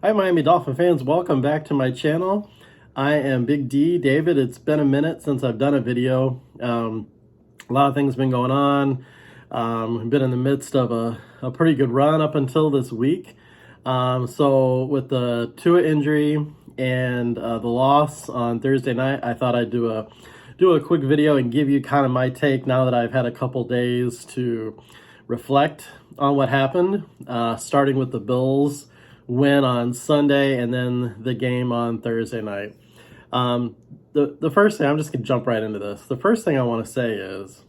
Hi, Miami Dolphin fans. Welcome back to my channel. I am Big D, David. It's been a minute since I've done a video. A lot of things been going on. I've been in the midst of a pretty good run up until this week. So with the Tua injury and the loss on Thursday night, I thought I'd do a quick video and give you kind of my take now that I've had a couple days to reflect on what happened, starting with the Bills win on Sunday and then the game on Thursday night. The first thing, I'm just going to jump right into this. The first thing I want to say is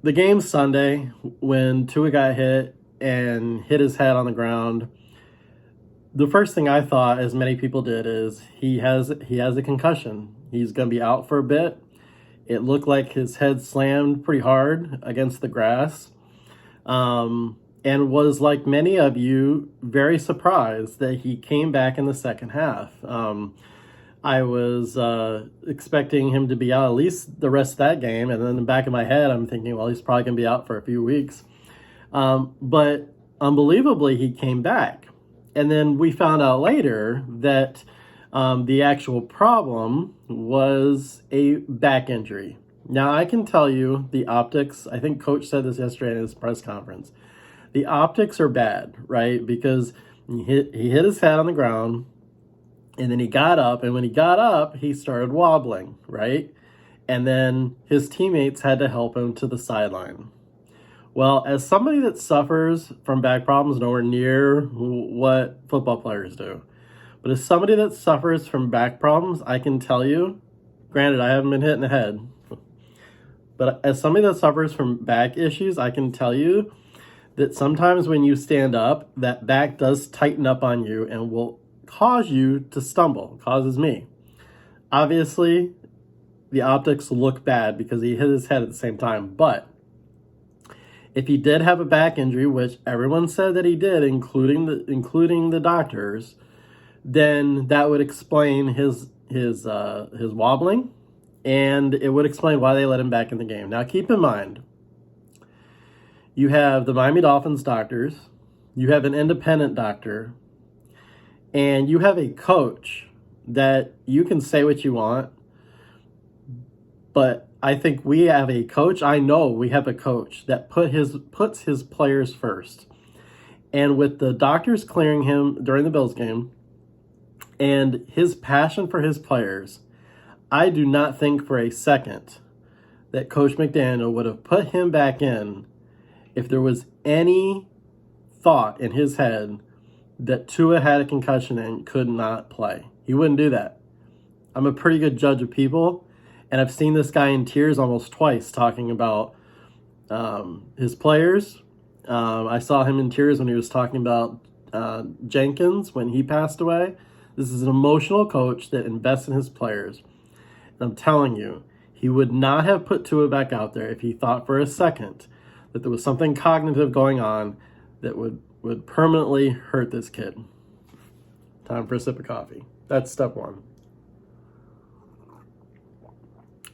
the game Sunday when Tua got hit and hit his head on the ground. The first thing I thought, as many people did, is he has a concussion. He's going to be out for a bit. It looked like his head slammed pretty hard against the grass. And was, like many of you, very surprised that he came back in the second half. I was expecting him to be out at least the rest of that game, and then in the back of my head, I'm thinking, well, he's probably going to be out for a few weeks. But unbelievably, he came back. And then we found out later that the actual problem was a back injury. Now, I can tell you the optics, I think Coach said this yesterday in his press conference, the optics are bad, right? Because he hit his head on the ground, and then he got up, and when he got up, he started wobbling, right? And then his teammates had to help him to the sideline. Well, as somebody that suffers from back problems, nowhere near what football players do, but as somebody that suffers from back problems, I can tell you, granted, I haven't been hit in the head, but as somebody that suffers from back issues, I can tell you that sometimes when you stand up, that back does tighten up on you and will cause you to stumble, causes me. Obviously, the optics look bad because he hit his head at the same time, but if he did have a back injury, which everyone said that he did, including the doctors, then that would explain his wobbling, and it would explain why they let him back in the game. Now, keep in mind, you have the Miami Dolphins doctors, you have an independent doctor, and you have a coach that you can say what you want, but I think we have a coach, I know we have a coach that puts his players first. And with the doctors clearing him during the Bills game and his passion for his players, I do not think for a second that Coach McDaniel would have put him back in if there was any thought in his head that Tua had a concussion and could not play. He wouldn't do that. I'm a pretty good judge of people, and I've seen this guy in tears almost twice talking about his players. I saw him in tears when he was talking about Jenkins when he passed away. This is an emotional coach that invests in his players. And I'm telling you, he would not have put Tua back out there if he thought for a second that there was something cognitive going on that would permanently hurt this kid. Time for a sip of coffee. That's step one.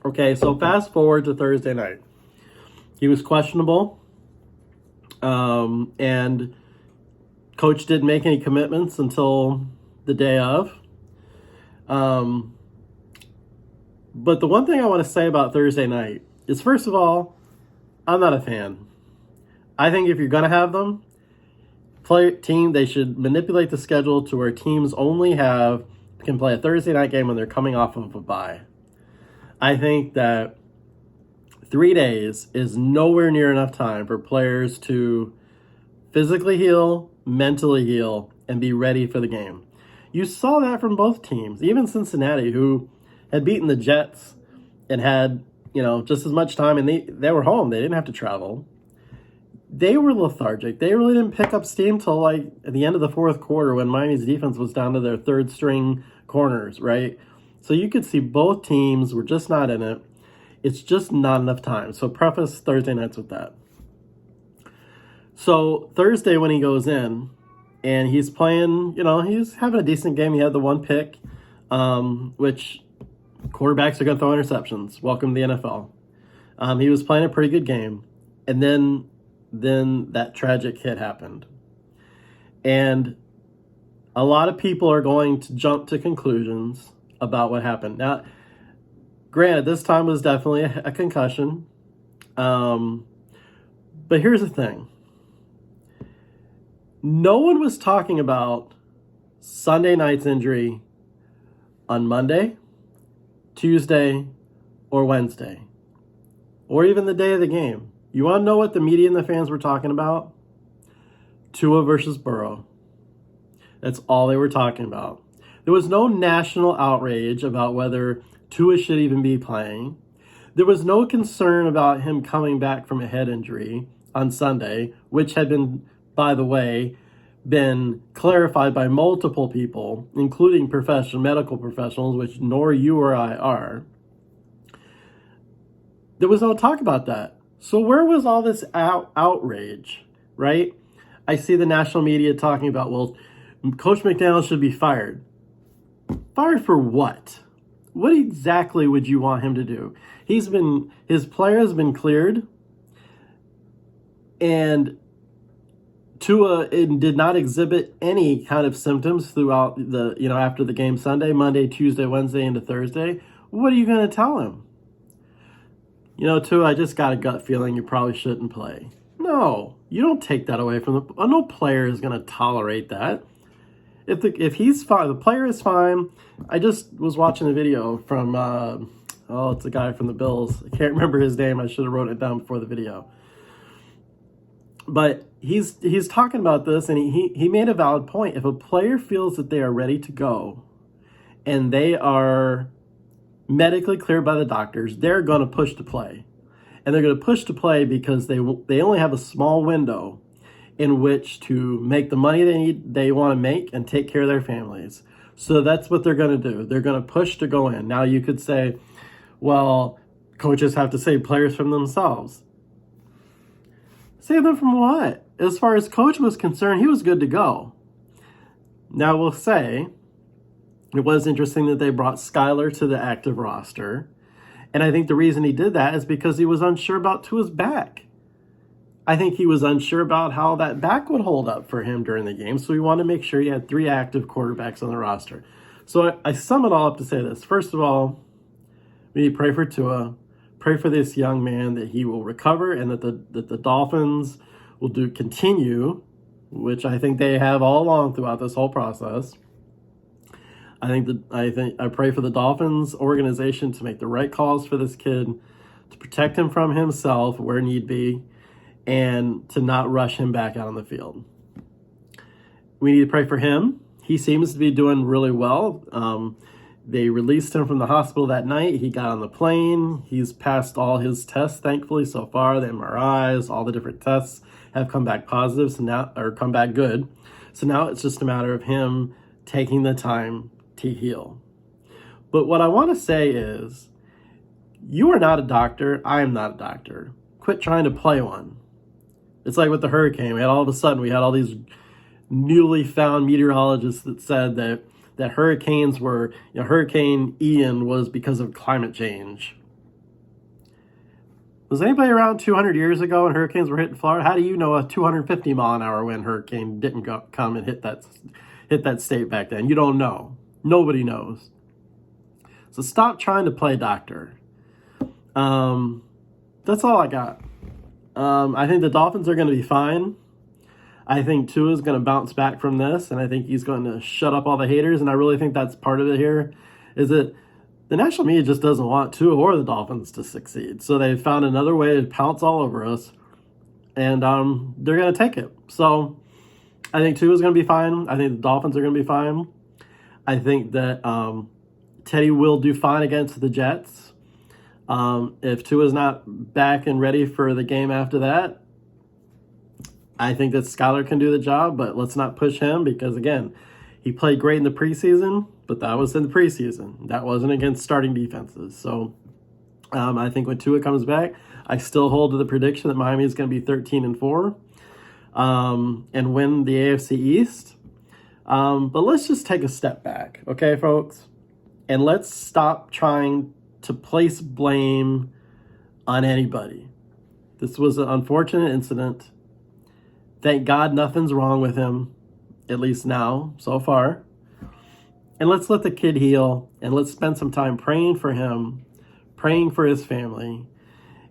Okay, so fast forward to Thursday night. He was questionable, and Coach didn't make any commitments until the day of. But the one thing I want to say about Thursday night is, first of all, I'm not a fan. I think if you're going to have them, they should manipulate the schedule to where teams only can play a Thursday night game when they're coming off of a bye. I think that 3 days is nowhere near enough time for players to physically heal, mentally heal, and be ready for the game. You saw that from both teams, even Cincinnati, who had beaten the Jets and had, just as much time, and they were home. They didn't have to travel. They were lethargic. They really didn't pick up steam till at the end of the fourth quarter when Miami's defense was down to their third string corners, right? So you could see both teams were just not in it. It's just not enough time. So preface Thursday nights with that. So Thursday when he goes in and he's playing, he's having a decent game. He had the one pick, which quarterbacks are going to throw interceptions. Welcome to the NFL. He was playing a pretty good game. And then that tragic hit happened. And a lot of people are going to jump to conclusions about what happened. Now, granted, this time was definitely a concussion. But here's the thing. No one was talking about Sunday night's injury on Monday, Tuesday, or Wednesday, or even the day of the game. You want to know what the media and the fans were talking about? Tua versus Burrow. That's all they were talking about. There was no national outrage about whether Tua should even be playing. There was no concern about him coming back from a head injury on Sunday, which had been, by the way, been clarified by multiple people, including medical professionals, which nor you or I are. There was no talk about that. So where was all this outrage, right? I see the national media talking about, well, Coach McDaniel should be fired. Fired for what? What exactly would you want him to do? His player has been cleared, and Tua did not exhibit any kind of symptoms throughout after the game Sunday, Monday, Tuesday, Wednesday, into Thursday. What are you going to tell him? Tua, I just got a gut feeling you probably shouldn't play. No, you don't take that away from no player is going to tolerate that. If he's fine, the player is fine. I just was watching a video from, it's a guy from the Bills. I can't remember his name. I should have wrote it down before the video. But he's talking about this, and he made a valid point. If a player feels that they are ready to go and they are medically cleared by the doctors, they're going to push to play. And they're going to push to play because they only have a small window in which to make the money they want to make and take care of their families. So that's what they're going to do. They're going to push to go in. Now you could say, well, coaches have to save players from themselves. Save them from what? As far as coach was concerned, he was good to go. Now we'll say it was interesting that they brought Skyler to the active roster. And I think the reason he did that is because he was unsure about Tua's back. I think he was unsure about how that back would hold up for him during the game. So he wanted to make sure he had 3 active quarterbacks on the roster. So I sum it all up to say this. First of all, we need to pray for Tua. Pray for this young man that he will recover and that the Dolphins will continue, which I think they have all along throughout this whole process. I pray for the Dolphins organization to make the right calls for this kid, to protect him from himself where need be, and to not rush him back out on the field. We need to pray for him. He seems to be doing really well. They released him from the hospital that night. He got on the plane. He's passed all his tests, thankfully, so far. The MRIs, all the different tests have come back positive, come back good. So now it's just a matter of him taking the time to heal. But what I want to say is, you are not a doctor. I am not a doctor. Quit trying to play one. It's like with the hurricane. All of a sudden, we had all these newly found meteorologists that said that hurricanes were, Hurricane Ian was because of climate change. Was anybody around 200 years ago when hurricanes were hitting Florida? How do you know a 250 mile an hour wind hurricane didn't come and hit that state back then? You don't know. Nobody knows. So stop trying to play doctor. That's all I got. I think the Dolphins are going to be fine. I think Tua is going to bounce back from this, and I think he's going to shut up all the haters, and I really think that's part of it here, is that the national media just doesn't want Tua or the Dolphins to succeed. So they've found another way to pounce all over us, and they're going to take it. So I think Tua is going to be fine. I think the Dolphins are going to be fine. I think that Teddy will do fine against the Jets. If Tua is not back and ready for the game after that, I think that Skyler can do the job, but let's not push him because, again, he played great in the preseason, but that was in the preseason. That wasn't against starting defenses. So I think when Tua comes back, I still hold to the prediction that Miami is going to be 13-4 and win the AFC East. But let's just take a step back, okay, folks? And let's stop trying to place blame on anybody. This was an unfortunate incident. Thank God nothing's wrong with him. at least now, so far. And let's let the kid heal, and let's spend some time praying for him, praying for his family,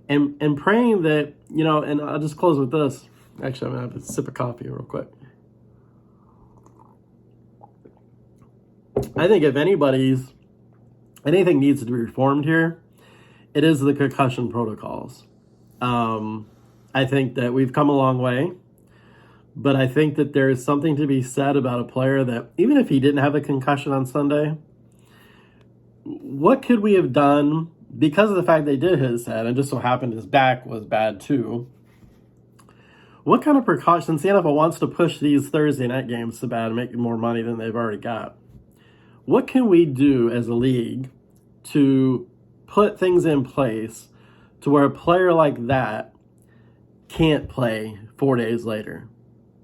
and praying that, and I'll just close with this. Actually, I'm going to have a sip of coffee real quick. I think if anything needs to be reformed here, it is the concussion protocols. I think that we've come a long way, but I think that there is something to be said about a player that, even if he didn't have a concussion on Sunday, what could we have done because of the fact they did hit his head, and just so happened his back was bad too? What kind of precautions? The NFL wants to push these Thursday night games so bad and make more money than they've already got. What can we do as a league to put things in place to where a player like that can't play 4 days later?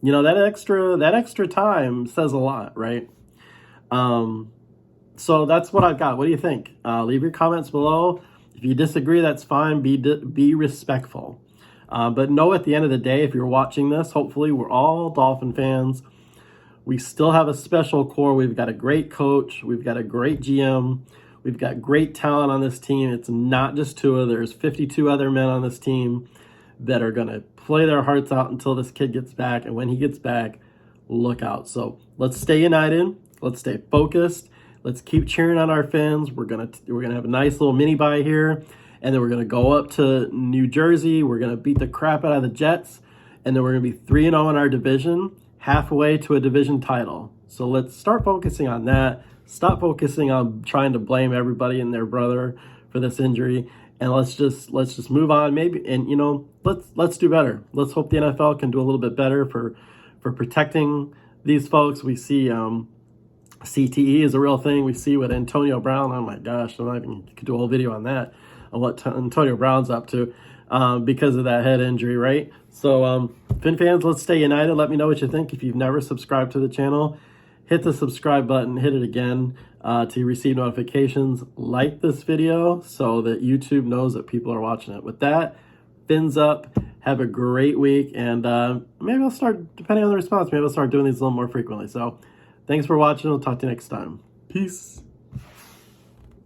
That extra time says a lot, right? So that's what I've got. What do you think? Leave your comments below. If you disagree, that's fine. Be respectful. But know at the end of the day, if you're watching this, hopefully we're all Dolphin fans. We still have a special core. We've got a great coach. We've got a great GM. We've got great talent on this team. It's not just Tua. There's 52 other men on this team that are going to play their hearts out until this kid gets back. And when he gets back, look out. So let's stay united. Let's stay focused. Let's keep cheering on our Fins. We're gonna have a nice little mini bye here, and then we're gonna go up to New Jersey. We're gonna beat the crap out of the Jets, and then we're gonna be 3-0 in our division, halfway to a division title. So let's start focusing on that. Stop focusing on trying to blame everybody and their brother for this injury, and let's just move on. Maybe, and let's do better. Let's hope the NFL can do a little bit better for protecting these folks. We see CTE is a real thing. We see what Antonio Brown, oh my gosh, I'm not even could do a whole video on that, on what Antonio Brown's up to because of that head injury, right? So Fin fans, let's stay united. Let me know what you think. If you've never subscribed to the channel, hit the subscribe button, hit it again to receive notifications. Like this video so that YouTube knows that people are watching it. With that, Fins up. Have a great week, and maybe I'll start, depending on the response, maybe I'll start doing these a little more frequently. So thanks for watching. I'll talk to you next time. Peace.